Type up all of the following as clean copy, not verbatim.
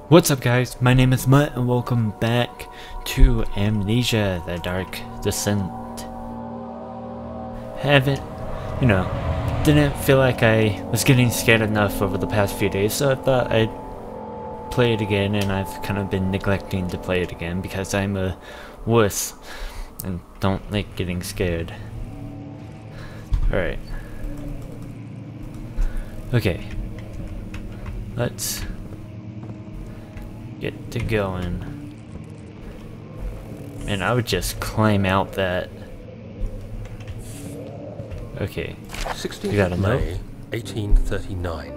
What's up guys, my name is Mutt and welcome back to Amnesia, the Dark Descent. Didn't feel like I was getting scared enough over the past few days, so I thought I'd play it again, and I've kind of been neglecting to play it again because I'm a wuss and don't like getting scared. Alright. Okay. Let's get to going. And I would just climb out that. Okay. 16th of May, 1839.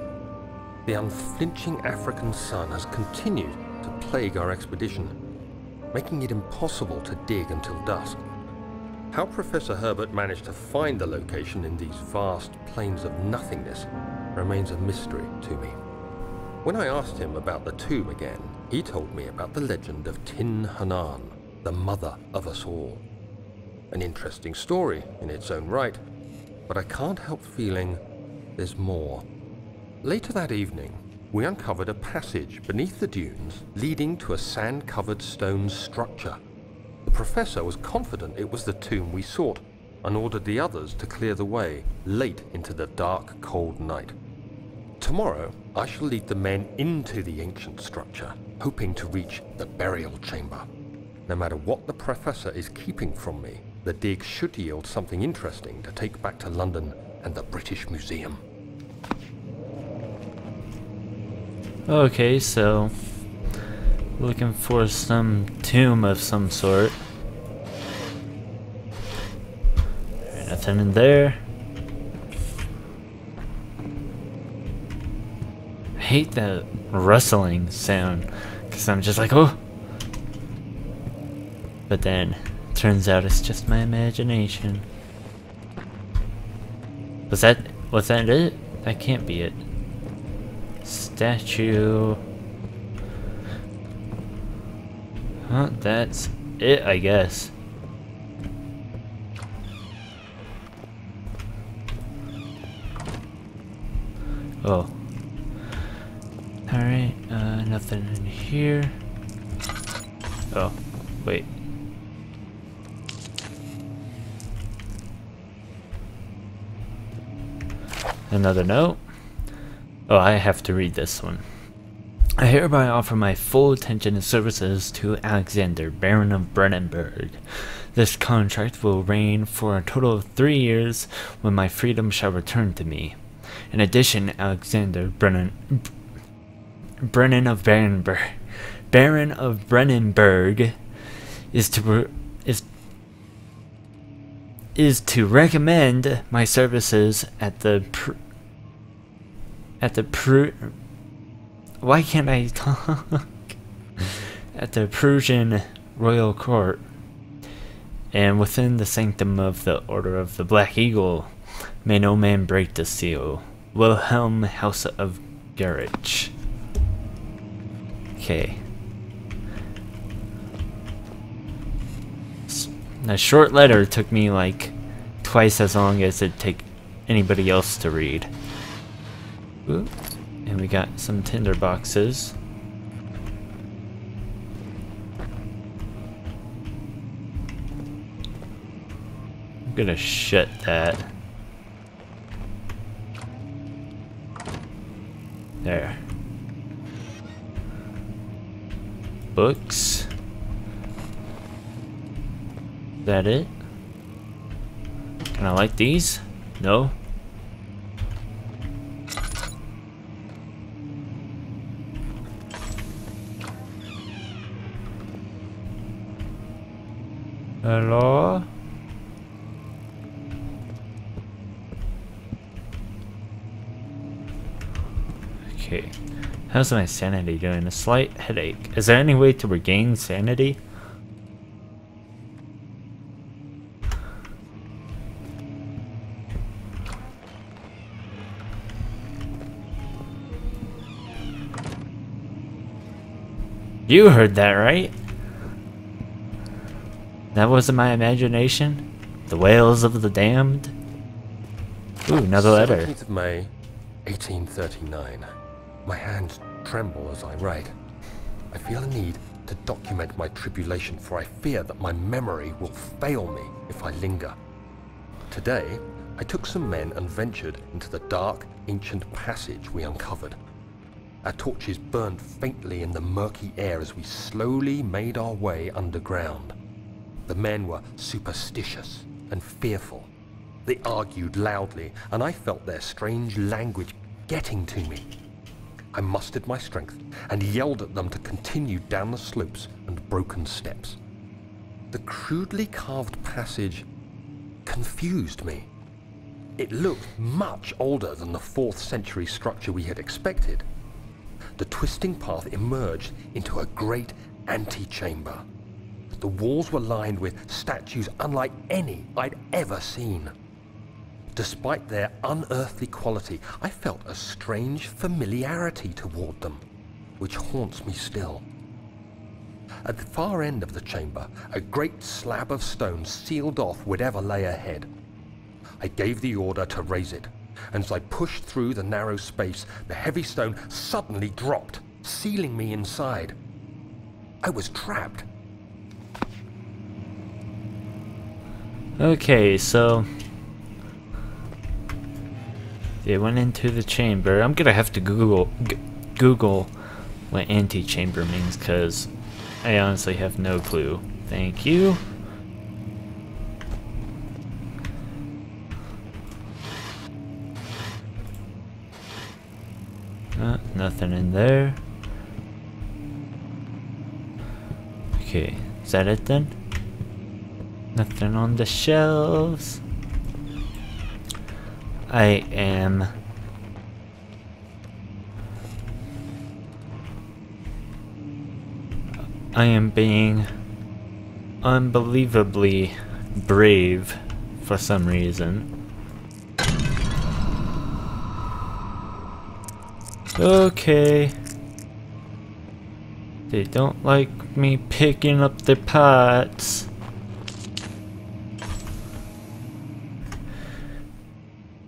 The unflinching African sun has continued to plague our expedition, making it impossible to dig until dusk. How Professor Herbert managed to find the location in these vast plains of nothingness remains a mystery to me. When I asked him about the tomb again, he told me about the legend of Tin Hanan, the mother of us all. An interesting story in its own right, but I can't help feeling there's more. Later that evening, we uncovered a passage beneath the dunes leading to a sand-covered stone structure. The professor was confident it was the tomb we sought and ordered the others to clear the way late into the dark, cold night. Tomorrow, I shall lead the men into the ancient structure, hoping to reach the burial chamber. No matter what the professor is keeping from me, the dig should yield something interesting to take back to London and the British Museum. Okay, so looking for some tomb of some sort. Nothing in there. I hate that rustling sound because I'm just like, oh. But then turns out it's just my imagination. Was that it? That can't be it. Statue. Huh, that's it, I guess. Oh. Alright, nothing in here. Oh, wait. Another note. Oh, I have to read this one. I hereby offer my full attention and services to Alexander, Baron of Brennenburg. This contract will reign for a total of 3 years, when my freedom shall return to me. In addition, Alexander Baron of Brennenburg is to recommend my services at the why can't I talk? At the Prussian royal court and within the sanctum of the Order of the Black Eagle. May no man break the seal. Wilhelm, House of Garrich. Okay. A short letter took me like twice as long as it'd take anybody else to read. Ooh. And we got some tinder boxes. I'm gonna shut that. There. Books. Is that it? Can I like these? No? Hello? Okay. How's my sanity doing? A slight headache. Is there any way to regain sanity? You heard that, right? That wasn't my imagination? The wails of the damned? Ooh, another letter. 17th of May, 1839. My hands tremble as I write. I feel a need to document my tribulation, for I fear that my memory will fail me if I linger. Today, I took some men and ventured into the dark, ancient passage we uncovered. Our torches burned faintly in the murky air as we slowly made our way underground. The men were superstitious and fearful. They argued loudly, and I felt their strange language getting to me. I mustered my strength and yelled at them to continue down the slopes and broken steps. The crudely carved passage confused me. It looked much older than the 4th century structure we had expected. The twisting path emerged into a great antechamber. The walls were lined with statues unlike any I'd ever seen. Despite their unearthly quality, I felt a strange familiarity toward them, which haunts me still. At the far end of the chamber, a great slab of stone sealed off whatever lay ahead. I gave the order to raise it, and as I pushed through the narrow space, the heavy stone suddenly dropped, sealing me inside. I was trapped. Okay, so they went into the chamber. I'm gonna have to Google what antechamber means, because I honestly have no clue. Thank you. Nothing in there. Okay, is that it then? Nothing on the shelves. I am being unbelievably brave for some reason. Okay. They don't like me picking up the pots.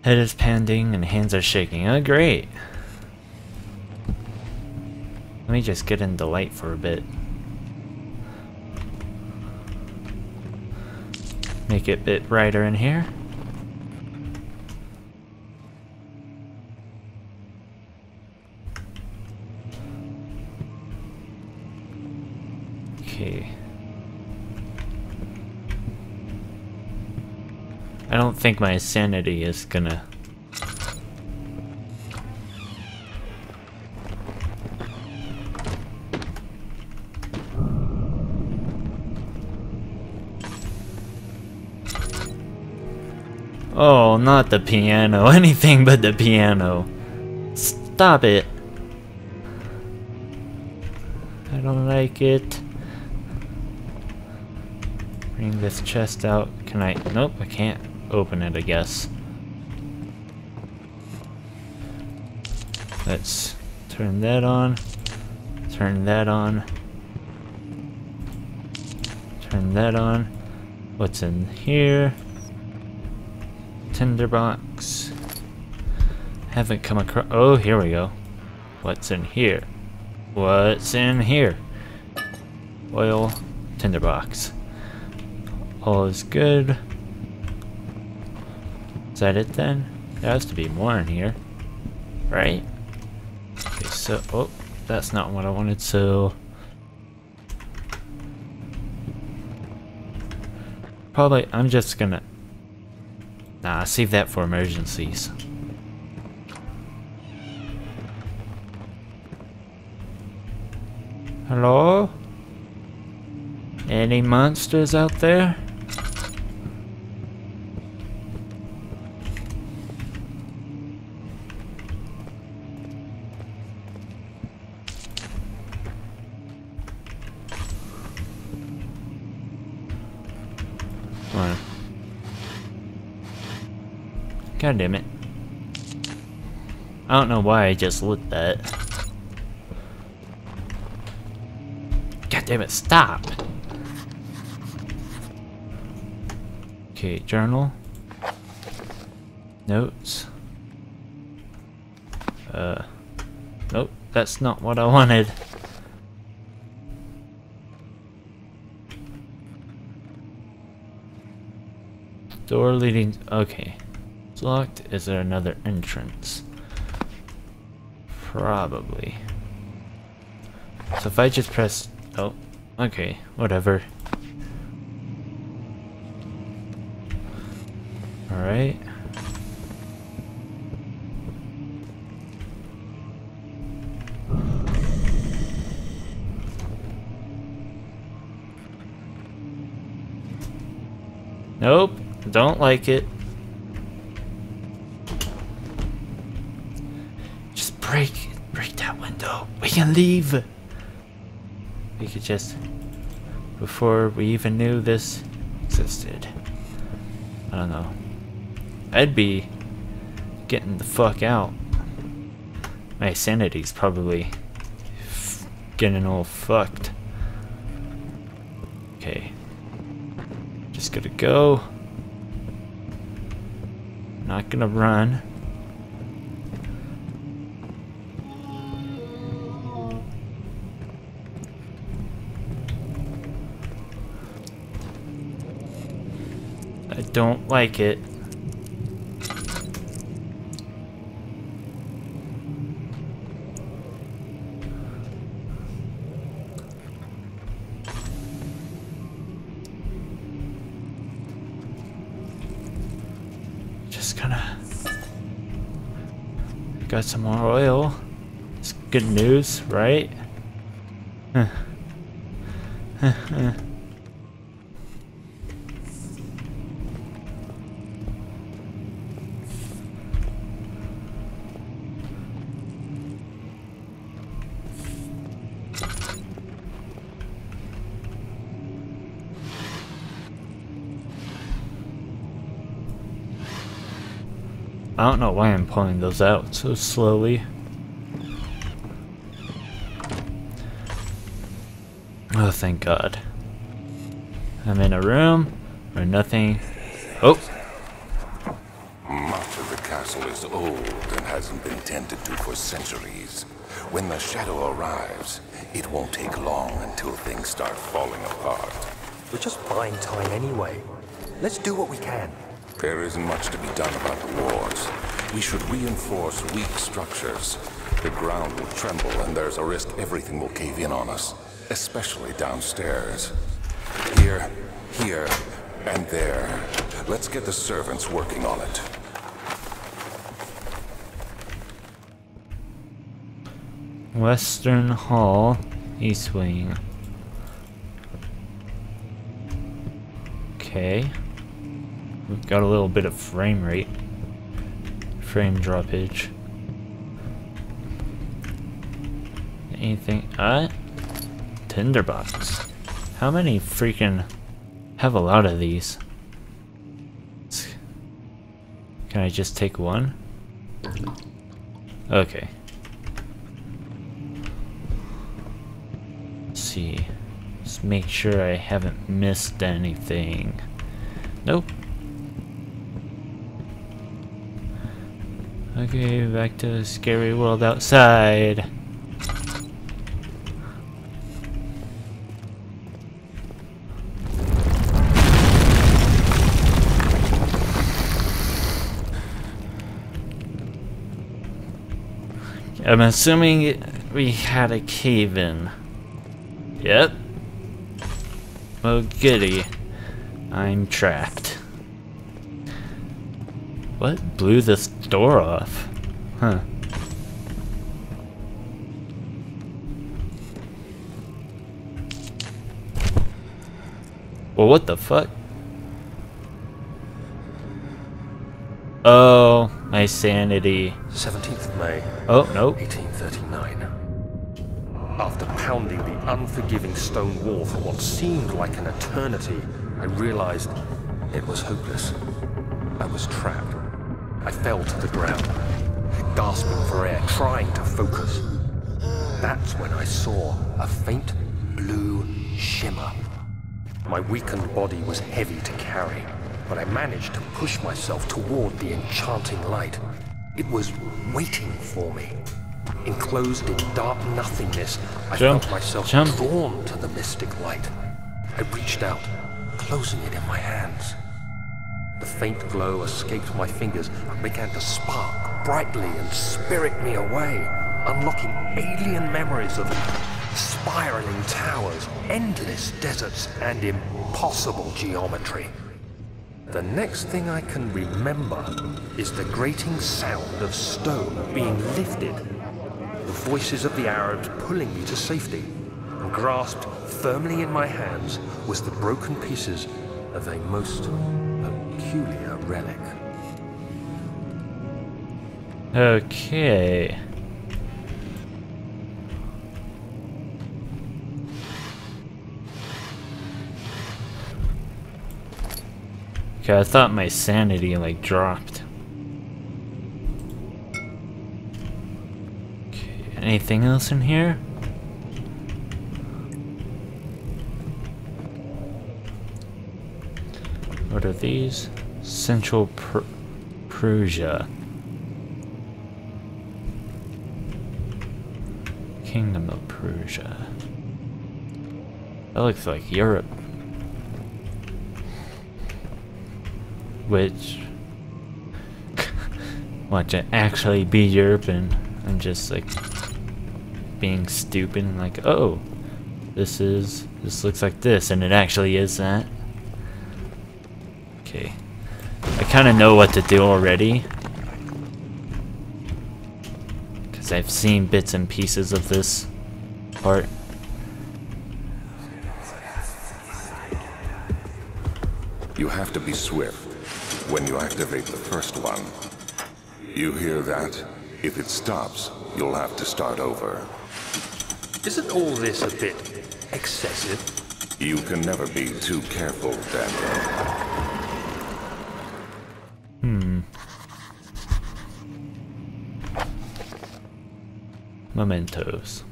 Head is pounding and hands are shaking. Oh, great. Let me just get in the light for a bit. Make it a bit brighter in here. Okay. I don't think my sanity is gonna... Oh, not the piano. Anything but the piano. Stop it. I don't like it. Bring this chest out. Can I? Nope, I can't open it, I guess. Let's turn that on. Turn that on. Turn that on. What's in here? Tinderbox. Haven't come across. Oh, here we go. What's in here? What's in here? Oil. Tinderbox. All is good. Is that it then? There has to be more in here. Right? Okay, so. Oh, that's not what I wanted, so. Probably, I'm just gonna. Nah, save that for emergencies. Hello? Any monsters out there? God damn it. I don't know why I just lit that. God damn it, stop! Okay, journal. Notes. Nope, that's not what I wanted. Door leading... Okay. It's locked. Is there another entrance? Probably. So if I just press... Oh. Okay. Whatever. Alright. Nope, don't like it. Just break that window. We can leave. We could just, before we even knew this existed. I don't know. I'd be getting the fuck out. My sanity's probably getting all fucked. Okay. Just gotta go. Not gonna run. I don't like it. Just gonna... Got some more oil. It's good news, right? I don't know why I'm pulling those out so slowly. Oh, thank God. I'm in a room where nothing... Oh! Much of the castle is old and hasn't been tended to for centuries. When the shadow arrives, it won't take long until things start falling apart. We're just buying time anyway. Let's do what we can. There isn't much to be done about the walls. We should reinforce weak structures. The ground will tremble and there's a risk everything will cave in on us, especially downstairs. Here, and there. Let's get the servants working on it. Western Hall, East Wing. Okay. We've got a little bit of frame rate. Frame droppage. Anything? Tinderbox. How many freaking... Have a lot of these. Can I just take one? Okay. Let's see. Just make sure I haven't missed anything. Nope. Okay, back to the scary world outside. I'm assuming we had a cave-in. Yep. Oh goody. I'm trapped. What blew this door off? Huh. Well, what the fuck? Oh, my sanity. 17th of May. Oh, nope. 1839. After pounding the unforgiving stone wall for what seemed like an eternity, I realized it was hopeless. I was trapped. I fell to the ground, gasping for air, trying to focus. That's when I saw a faint blue shimmer. My weakened body was heavy to carry, but I managed to push myself toward the enchanting light. It was waiting for me. Enclosed in dark nothingness, I felt myself drawn to the mystic light. I reached out, closing it in my hands. The faint glow escaped my fingers and began to spark brightly and spirit me away, unlocking alien memories of spiraling towers, endless deserts, and impossible geometry. The next thing I can remember is the grating sound of stone being lifted, the voices of the Arabs pulling me to safety, and grasped firmly in my hands was the broken pieces of a most peculiar relic. Okay. Okay, I thought my sanity like dropped. Okay, anything else in here? What are these? Central Prussia. Kingdom of Prussia. That looks like Europe. Which watch it actually be Europe, and I'm just like being stupid and like, oh, this looks like this, and it actually is that. Okay, I kind of know what to do already because I've seen bits and pieces of this part. You have to be swift when you activate the first one. You hear that? If it stops, you'll have to start over. Isn't all this a bit excessive? You can never be too careful, Daniel. Mementos.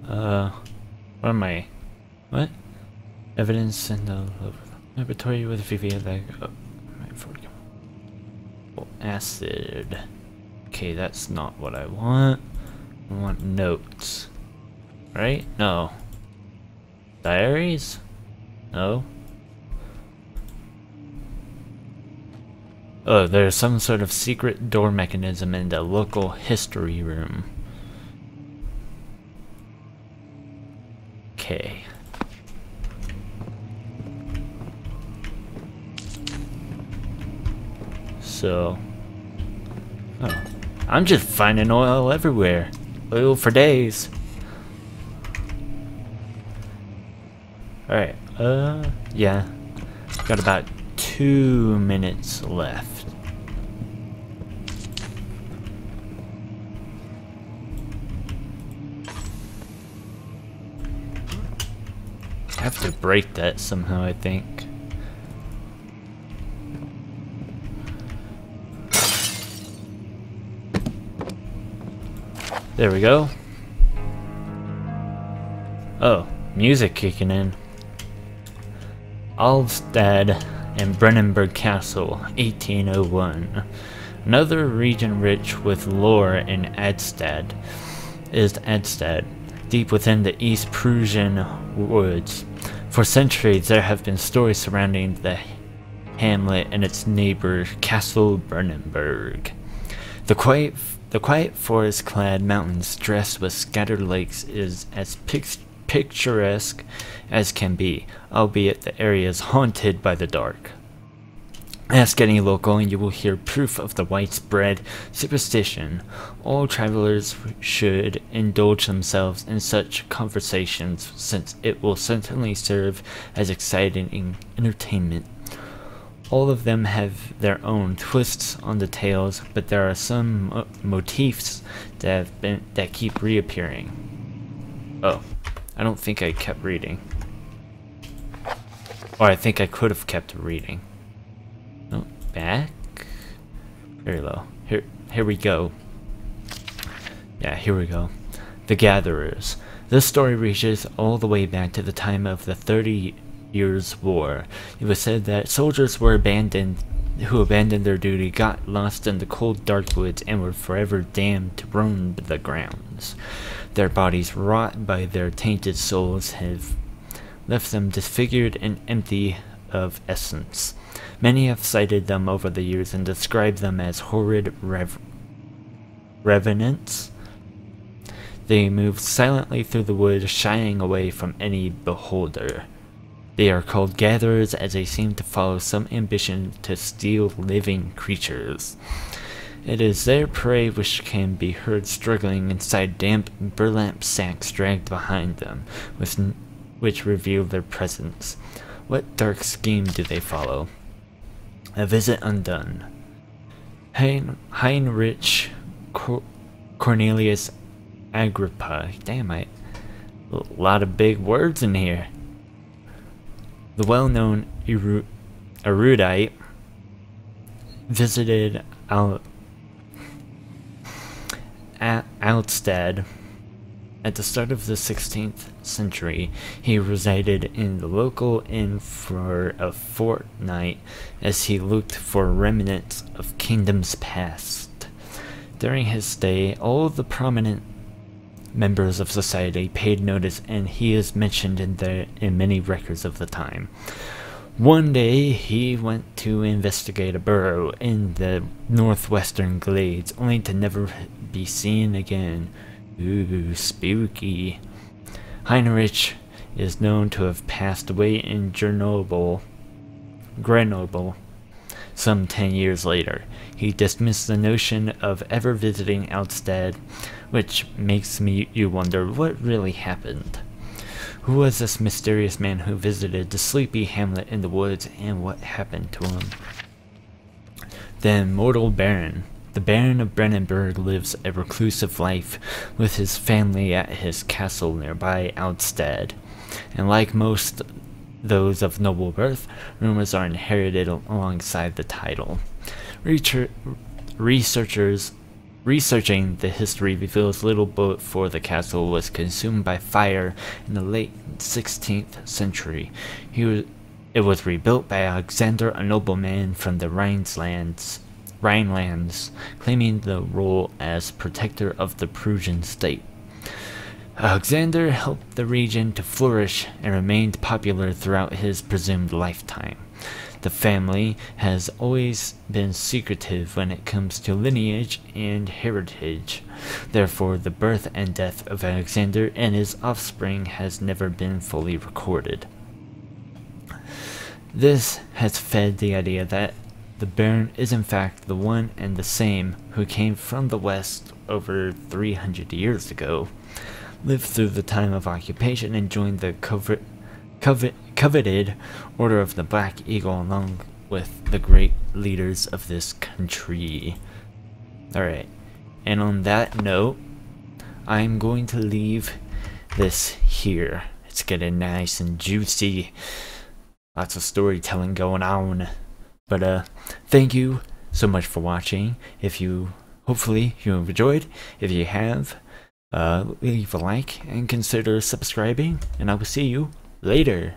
What am I? What? Evidence in the laboratory with VV like acid. Okay, that's not what I want. I want notes. Right? No. Diaries? No. Oh, there's some sort of secret door mechanism in the local history room. Okay. So, oh, I'm just finding oil everywhere. Oil for days. Alright, yeah. Got about 2 minutes left. I have to break that somehow, I think. There we go. Oh, music kicking in. Alvstad and Brennenburg Castle, 1801. Another region rich with lore in Adstad is Adstad, deep within the East Prussian woods. For centuries there have been stories surrounding the hamlet and its neighbor, Castle Brennenburg. The quiet forest-clad mountains dressed with scattered lakes is as picturesque as can be, albeit the area is haunted by the dark. Ask any local and you will hear proof of the widespread superstition. All travelers should indulge themselves in such conversations, since it will certainly serve as exciting entertainment. All of them have their own twists on the tales, but there are some motifs that keep reappearing. Oh, I don't think I kept reading. Or I think I could have kept reading. Oh, back? Very low. Here we go. Yeah, here we go. The Gatherers. This story reaches all the way back to the time of the 30 Years' War. It was said that soldiers who abandoned their duty got lost in the cold dark woods and were forever damned to roam the grounds. Their bodies, wrought by their tainted souls, have left them disfigured and empty of essence. Many have cited them over the years and described them as horrid revenants. They move silently through the woods, shying away from any beholder. They are called gatherers as they seem to follow some ambition to steal living creatures. It is their prey which can be heard struggling inside damp burlap sacks dragged behind them, which reveal their presence. What dark scheme do they follow? A visit undone. Heinrich Cornelius Agrippa. Damn, a lot of big words in here. The well-known erudite visited Altstadt at the start of the 16th century. He resided in the local inn for a fortnight as he looked for remnants of kingdoms past. During his stay, all the prominent members of society paid notice, and he is mentioned in many records of the time. One day, he went to investigate a burrow in the northwestern glades, only to never be seen again. Ooh, spooky. Heinrich is known to have passed away in Grenoble some 10 years later. He dismissed the notion of ever visiting Altstadt, which makes you wonder what really happened. Who was this mysterious man who visited the sleepy hamlet in the woods, and what happened to him? The immortal Baron. The Baron of Brandenburg lives a reclusive life with his family at his castle nearby Altstadt, and like most those of noble birth, rumors are inherited alongside the title. Researching the history reveals little before the castle was consumed by fire in the late 16th century. It was rebuilt by Alexander, a nobleman from the Rhinelands, claiming the role as protector of the Prussian state. Alexander helped the region to flourish and remained popular throughout his presumed lifetime. The family has always been secretive when it comes to lineage and heritage. Therefore, the birth and death of Alexander and his offspring has never been fully recorded. This has fed the idea that the Baron is in fact the one and the same who came from the west over 300 years ago, lived through the time of occupation, and joined the coveted Order of the Black Eagle along with the great leaders of this country. Alright, and on that note, I'm going to leave this here. It's getting nice and juicy. Lots of storytelling going on. But thank you so much for watching. Hopefully you enjoyed. If you have, leave a like and consider subscribing, and I will see you later.